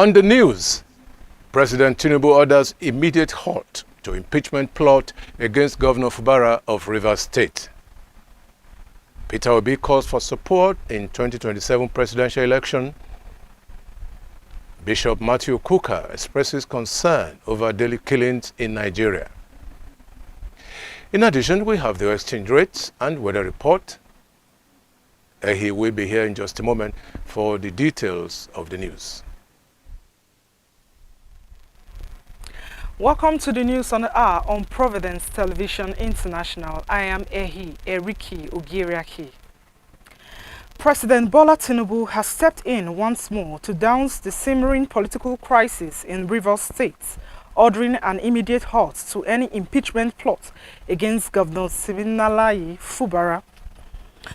On the news, President Tinubu orders immediate halt to impeachment plot against Governor Fubara of Rivers State. Peter Obi calls for support in 2027 presidential election. Bishop Matthew Kuka expresses concern over daily killings in Nigeria. In addition, we have the exchange rates and weather report. He will be here in just a moment for the details of the news. Welcome to the news on the hour on Providence Television International. I am Eriki Ogiriaki. President Bola Tinubu has stepped in once more to douse the simmering political crisis in Rivers State, ordering an immediate halt to any impeachment plot against Governor Siminalayi Fubara.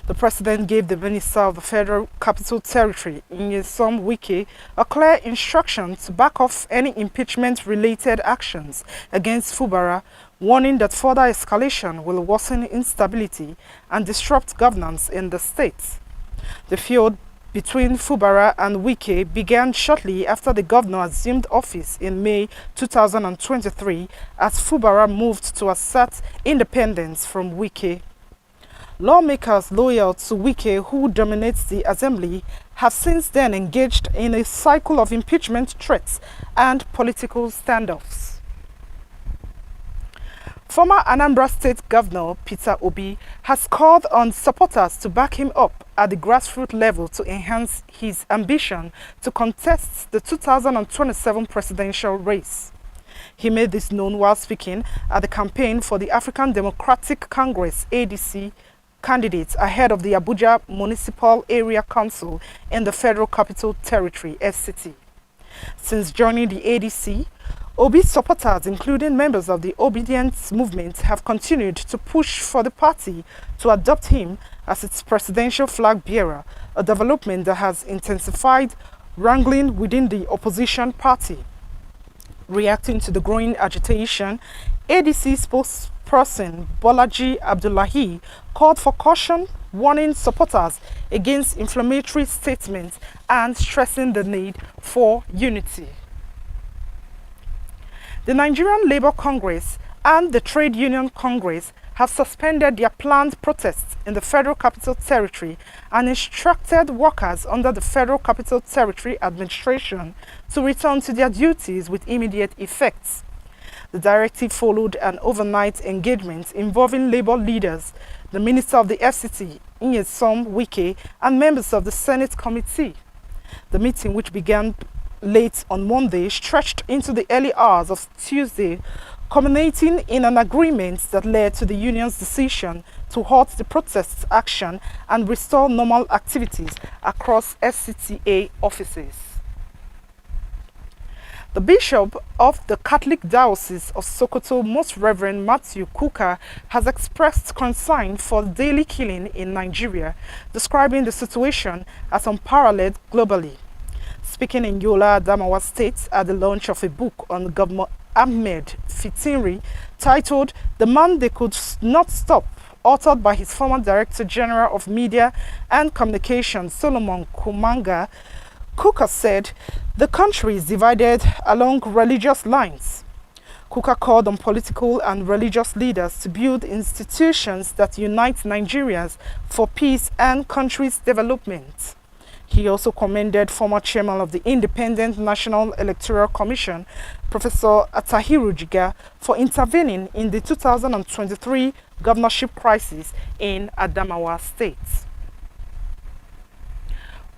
The president gave the minister of the Federal Capital Territory, Nyesom Wike, a clear instruction to back off any impeachment-related actions against Fubara, warning that further escalation will worsen instability and disrupt governance in the state. The feud between Fubara and Wike began shortly after the governor assumed office in May 2023 as Fubara moved to assert independence from Wike. Lawmakers loyal to Wike, who dominates the assembly, have since then engaged in a cycle of impeachment threats and political standoffs. Former Anambra State Governor Peter Obi has called on supporters to back him up at the grassroots level to enhance his ambition to contest the 2027 presidential race. He made this known while speaking at the campaign for the African Democratic Congress ADC candidates ahead of the Abuja Municipal Area Council in the Federal Capital Territory, FCT. Since joining the ADC, Obi's supporters, including members of the Obedience Movement, have continued to push for the party to adopt him as its presidential flag bearer, a development that has intensified wrangling within the opposition party. Reacting to the growing agitation, ADC spokesperson Bolaji Abdullahi called for caution, warning supporters against inflammatory statements and stressing the need for unity. The Nigerian Labour Congress and the Trade Union Congress have suspended their planned protests in the Federal Capital Territory and instructed workers under the Federal Capital Territory Administration to return to their duties with immediate effects. The directive followed an overnight engagement involving labor leaders, the Minister of the FCT, Nyesom Wike, and members of the Senate Committee. The meeting, which began late on Monday, stretched into the early hours of Tuesday, culminating in an agreement that led to the union's decision to halt the protest action and restore normal activities across FCTA offices. The Bishop of the Catholic Diocese of Sokoto, Most Reverend Matthew Kuka, has expressed concern for daily killing in Nigeria, describing the situation as unparalleled globally. Speaking in Yola, Adamawa State at the launch of a book on Governor Ahmed Fitinri titled "The Man They Could Not Stop," authored by his former Director General of Media and Communications, Solomon Kumanga, Kuka said the country is divided along religious lines. Kuka called on political and religious leaders to build institutions that unite Nigerians for peace and country's development. He also commended former chairman of the Independent National Electoral Commission, Professor Atahiru Jiga, for intervening in the 2023 governorship crisis in Adamawa State.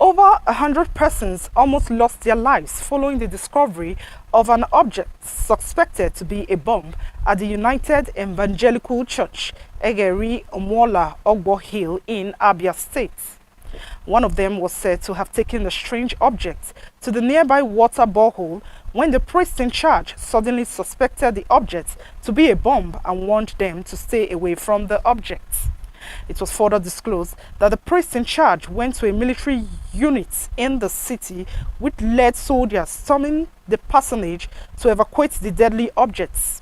Over 100 persons almost lost their lives following the discovery of an object suspected to be a bomb at the United Evangelical Church, Egeri Omwola Ogbo Hill in Abia State. One of them was said to have taken the strange object to the nearby water borehole when the priest in charge suddenly suspected the object to be a bomb and warned them to stay away from the object. It was further disclosed that the priest in charge went to a military unit in the city which led soldiers storming the parsonage to evacuate the deadly objects.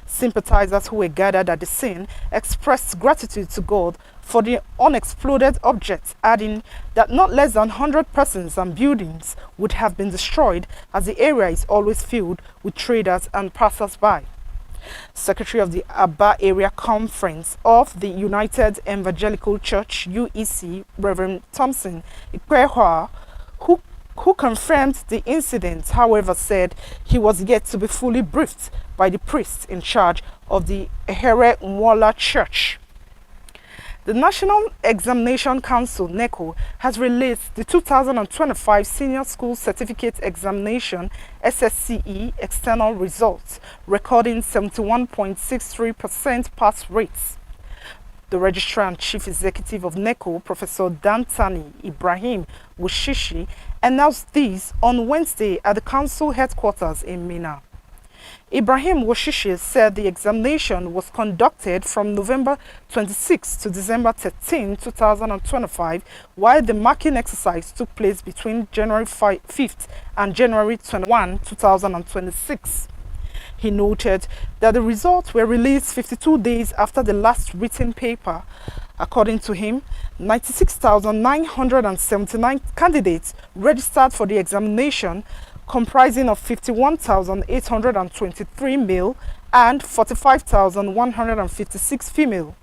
Sympathizers who were gathered at the scene expressed gratitude to God for the unexploded object, adding that not less than 100 persons and buildings would have been destroyed, as the area is always filled with traders and passers-by. Secretary of the Aba Area Conference of the United Evangelical Church (UEC), Reverend Thompson Ikpehua, who confirmed the incident, however, said he was yet to be fully briefed by the priest in charge of the Ehere Nwola Church. The National Examination Council (NECO) has released the 2025 Senior School Certificate Examination (SSCE) external results, recording 71.63% pass rates. The Registrar and Chief Executive of NECO, Professor Dantani Ibrahim Wushishi, announced this on Wednesday at the Council headquarters in Minna. Ibrahim Wushishi said the examination was conducted from November 26 to December 13, 2025, while the marking exercise took place between January 5th and January 21, 2026. He noted that the results were released 52 days after the last written paper. According to him, 96,979 candidates registered for the examination, comprising of 51,823 male and 45,156 female.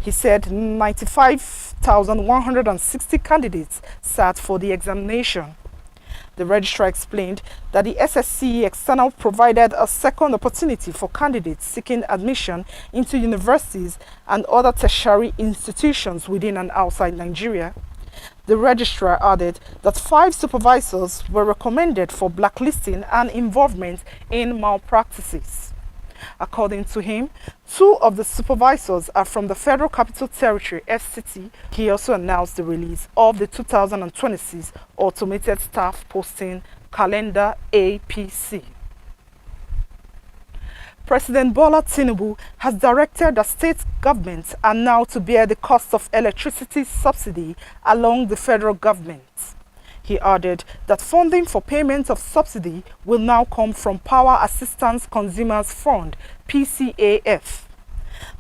He said 95,160 candidates sat for the examination. The registrar explained that the SSCE external provided a second opportunity for candidates seeking admission into universities and other tertiary institutions within and outside Nigeria. The registrar added that 5 supervisors were recommended for blacklisting and involvement in malpractices. According to him, 2 of the supervisors are from the Federal Capital Territory (FCT). He also announced the release of the 2026 Automated Staff Posting Calendar (APC). President Bola Tinubu has directed that state governments are now to bear the cost of electricity subsidy along the federal government. He added that funding for payment of subsidy will now come from Power Assistance Consumers Fund (PCAF).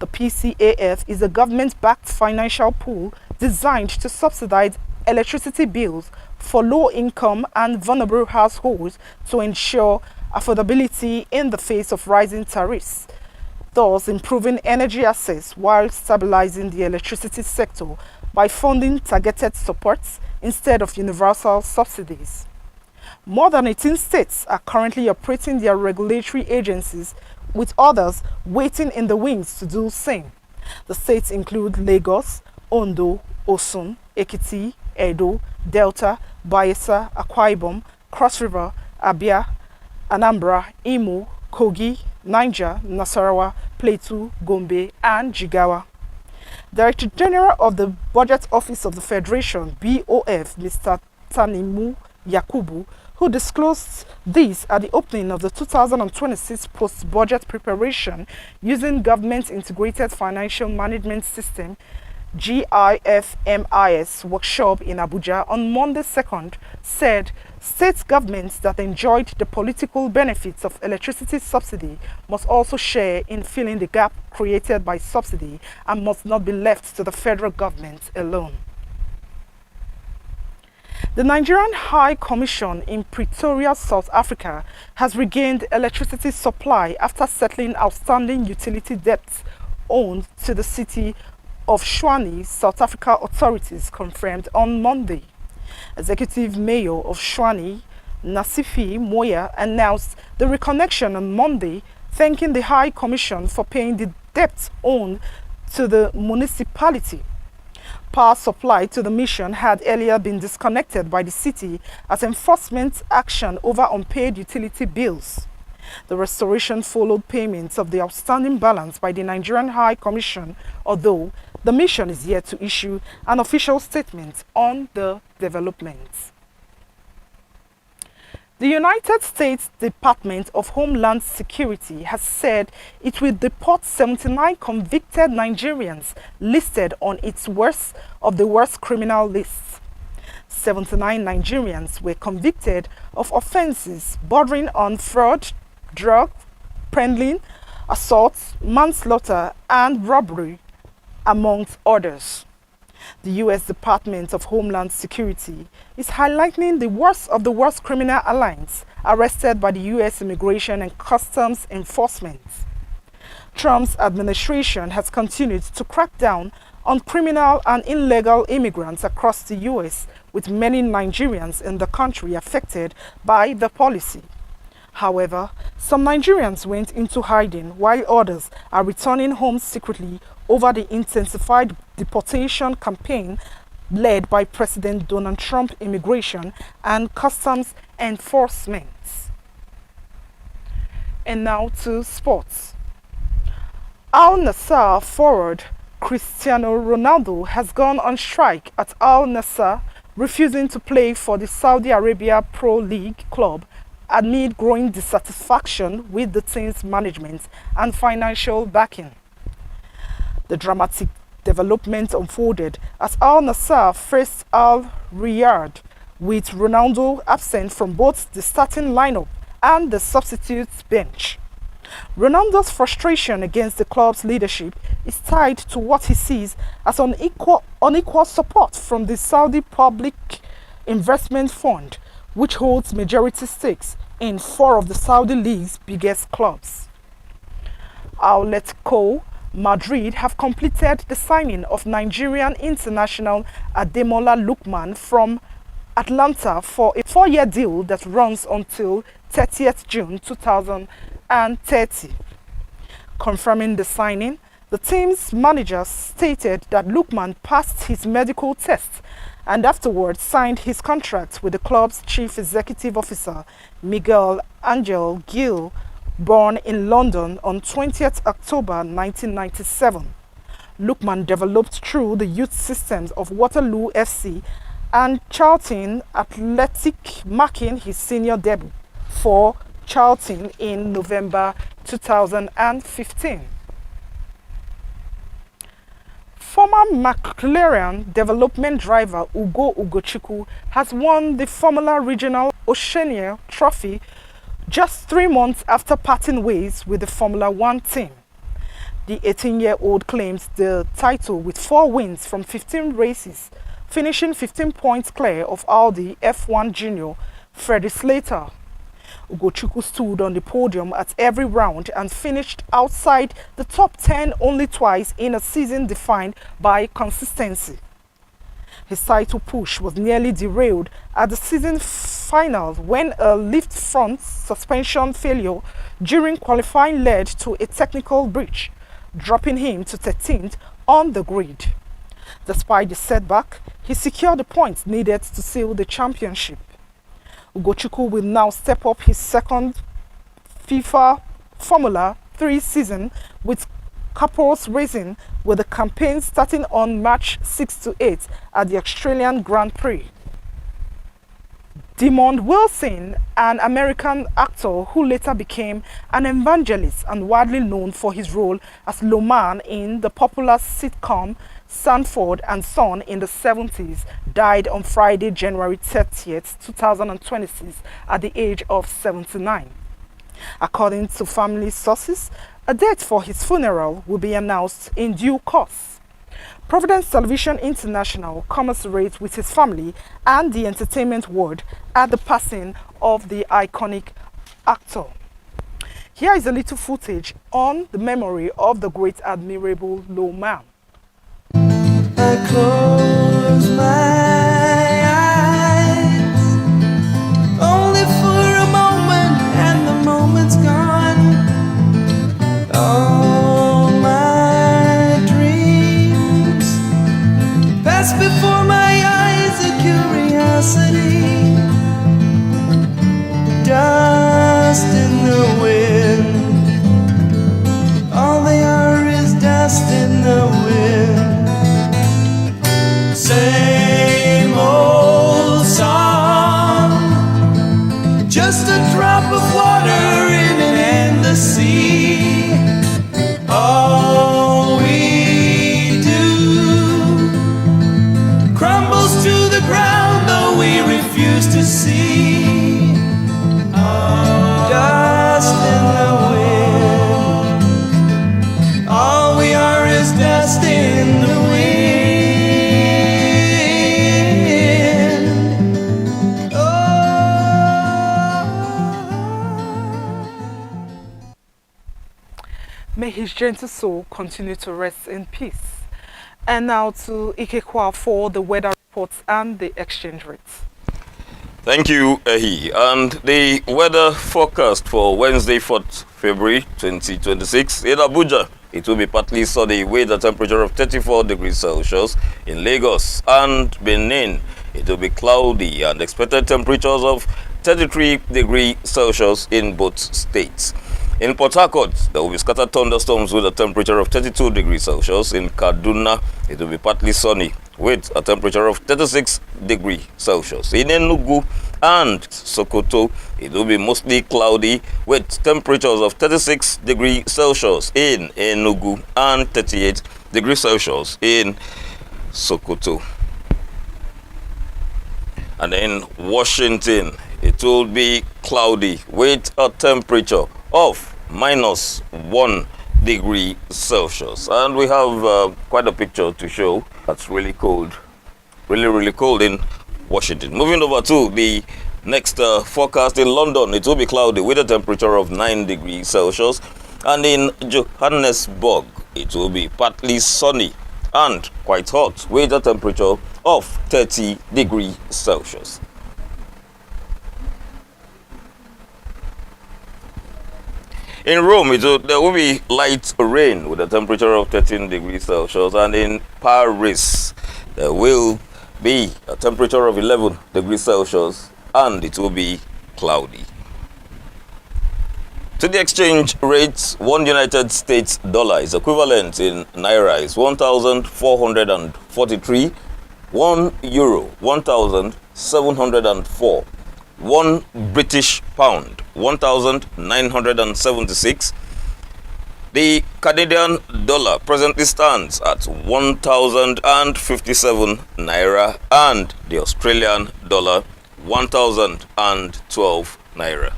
The PCAF is a government-backed financial pool designed to subsidize electricity bills for low-income and vulnerable households to ensure affordability in the face of rising tariffs, thus improving energy access while stabilizing the electricity sector by funding targeted supports instead of universal subsidies. More than 18 states are currently operating their regulatory agencies, with others waiting in the wings to do the same. The states include Lagos, Ondo, Osun, Ekiti, Edo, Delta, Bayelsa, Akwa Ibom, Cross River, Abia, Anambra, Imo, Kogi, Niger, Nasarawa, Plateau, Gombe, and Jigawa. Director General of the Budget Office of the Federation (BOF), Mr. Tanimu Yakubu, who disclosed this at the opening of the 2026 post-budget preparation using Government Integrated Financial Management System (GIFMIS) workshop in Abuja on Monday 2nd, said state governments that enjoyed the political benefits of electricity subsidy must also share in filling the gap created by subsidy and must not be left to the federal government alone. The Nigerian High Commission in Pretoria, South Africa, has regained electricity supply after settling outstanding utility debts owed to the city of Tshwane. South Africa authorities confirmed on Monday. Executive Mayor of Tshwane, Nasifi Moya, announced the reconnection on Monday, thanking the High Commission for paying the debt owed to the municipality. Power supply to the mission had earlier been disconnected by the city as enforcement action over unpaid utility bills. The restoration followed payments of the outstanding balance by the Nigerian High Commission, although the mission is yet to issue an official statement on the developments. The United States Department of Homeland Security has said it will deport 79 convicted Nigerians listed on its worst of the worst criminal list. 79 Nigerians were convicted of offenses bordering on fraud, drug peddling, assault, manslaughter, and robbery, amongst others. The U.S. Department of Homeland Security is highlighting the worst of the worst criminal alliance arrested by the U.S. Immigration and Customs Enforcement. Trump's administration has continued to crack down on criminal and illegal immigrants across the U.S., with many Nigerians in the country affected by the policy. However, some Nigerians went into hiding while others are returning home secretly over the intensified deportation campaign led by President Donald Trump Immigration and Customs Enforcement. And now to sports. Al Nassr forward Cristiano Ronaldo has gone on strike at Al Nassr, refusing to play for the Saudi Arabia Pro League club amid growing dissatisfaction with the team's management and financial backing. The dramatic development unfolded as Al Nassr faced Al Riyadh, with Ronaldo absent from both the starting lineup and the substitutes bench. Ronaldo's frustration against the club's leadership is tied to what he sees as unequal support from the Saudi Public Investment Fund, which holds majority stakes in 4 of the Saudi League's biggest clubs. Atletico Madrid have completed the signing of Nigerian international Ademola Lookman from Atlanta for a 4-year deal that runs until 30th June 2030. Confirming the signing, the team's manager stated that Lookman passed his medical test and afterwards signed his contract with the club's chief executive officer, Miguel Angel Gil, born in London on 20th October 1997. Lookman developed through the youth systems of Waterloo FC and Charlton Athletic, marking his senior debut for Charlton in November 2015. Former McLaren development driver Ugo Ugochukwu has won the Formula Regional Oceania Trophy just 3 months after parting ways with the Formula One team. The 18-year-old claims the title with 4 wins from 15 races, finishing 15 points clear of Audi F1 Junior Freddie Slater. Ugochukwu stood on the podium at every round and finished outside the top 10 only twice in a season defined by consistency. His title push was nearly derailed at the season final when a lift front suspension failure during qualifying led to a technical breach, dropping him to 13th on the grid. Despite the setback, he secured the points needed to seal the championship. Ugochukwu will now step up his second FIFA Formula 3 season with couples racing, with the campaign starting on March 6 to 8 at the Australian Grand Prix. Demond Wilson, an American actor who later became an evangelist and widely known for his role as Loman in the popular sitcom Sanford and Son in the 70s, died on Friday, January 30th, 2026 at the age of 79. According to family sources, a date for his funeral will be announced in due course. Providence Television International commiserates with his family and the entertainment world at the passing of the iconic actor. Here is a little footage on the memory of the great admirable Loman. I close my eyes only for a moment, and the moment's gone. All my dreams pass before my eyes, a curiosity, dust in the wind. All they are is dust in the wind. Say May his gentle soul continue to rest in peace. And now to Ikekwa for the weather reports and the exchange rates. Thank you, Ehi. And the weather forecast for Wednesday, 4th February 2026 in Abuja. It will be partly sunny with a temperature of 34 degrees Celsius. In Lagos and Benin, it will be cloudy and expected temperatures of 33 degrees Celsius in both states. In Port Harcourt, there will be scattered thunderstorms with a temperature of 32 degrees Celsius. In Kaduna, it will be partly sunny with a temperature of 36 degrees Celsius. In Enugu and Sokoto, it will be mostly cloudy with temperatures of 36 degrees Celsius in Enugu and 38 degrees Celsius in Sokoto. And in Washington, it will be cloudy with a temperature of -1 degree Celsius. And we have quite a picture to show. That's really cold. Really cold in Washington. Moving over to the next forecast in London, it will be cloudy with a temperature of 9 degrees Celsius. And in Johannesburg, it will be partly sunny and quite hot with a temperature of 30 degrees Celsius. In Rome, there will be light rain with a temperature of 13 degrees Celsius. And in Paris, there will be a temperature of 11 degrees Celsius and it will be cloudy. To the exchange rates, one United States dollar is equivalent in Naira is 1,443, 1 euro 1,704, 1 British pound 1,976. The Canadian dollar presently stands at 1,057 Naira and the Australian dollar 1,012 Naira.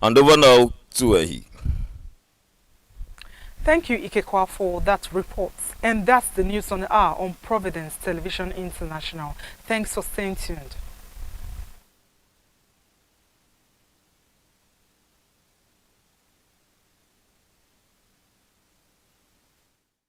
And over now to Ehi. Thank you, Ikekwa, for that report. And that's the news on the hour on Providence Television International. Thanks for staying tuned.